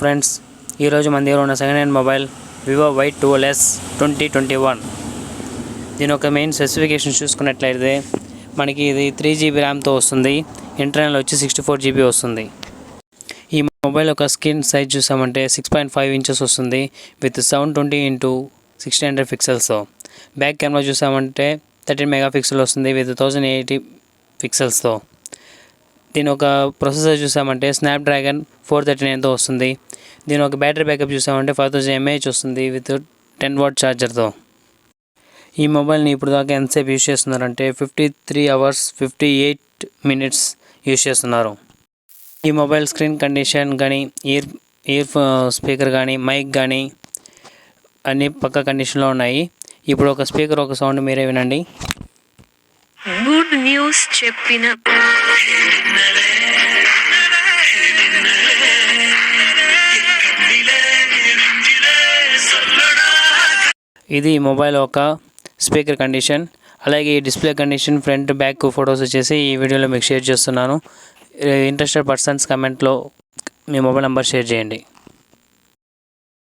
Friends, ఈరోజు మన దగ్గర ఉన్న second hand mobile Vivo Y12s 2021. దీని ఒక మెయిన్ స్పెసిఫికేషన్ చూసుకున్నట్లయితే మనకి ఇది 3GB ర్యామ్తో వస్తుంది. ఇంటర్నల్ వచ్చి 64GB వస్తుంది. ఈ మొబైల్ యొక్క స్క్రీన్ సైజ్ చూసామంటే 6.5 ఇంచెస్ వస్తుంది విత్ 720x1600 పిక్సెల్స్తో. బ్యాక్ కెమెరా చూసామంటే 13 మెగాపిక్సెల్ వస్తుంది విత్ 1080 పిక్సెల్స్తో. దీని ఒక ప్రొసెసర్ చూసామంటే స్నాప్డ్రాగన్ 439తో వస్తుంది. దీని ఒక బ్యాటరీ బ్యాకప్ చూసామంటే 5000 mAh వస్తుంది విత్ 10W ఛార్జర్తో. ఈ మొబైల్ని ఇప్పుడు దాకా ఎంతసేపు యూజ్ చేస్తున్నారంటే 53 hours 58 minutes యూజ్ చేస్తున్నారు. ఈ మొబైల్ స్క్రీన్ కండిషన్ కానీ ఇయర్ స్పీకర్ కానీ మైక్ కానీ అన్నీ పక్క కండిషన్లో ఉన్నాయి. ఇప్పుడు ఒక స్పీకర్ ఒక సౌండ్ మీరే వినండి. గుడ్ న్యూస్ చెప్పిన ఇది మొబైల్ ఒక స్పీకర్ కండిషన్. అలాగే ఈ display condition front back photos వచ్చేసి ఈ వీడియోలో మీకు షేర్ చేస్తున్నాను. ఇంట్రెస్టెడ్ పర్సన్స్ కమెంట్లో మీ మొబైల్ నెంబర్ షేర్ చేయండి.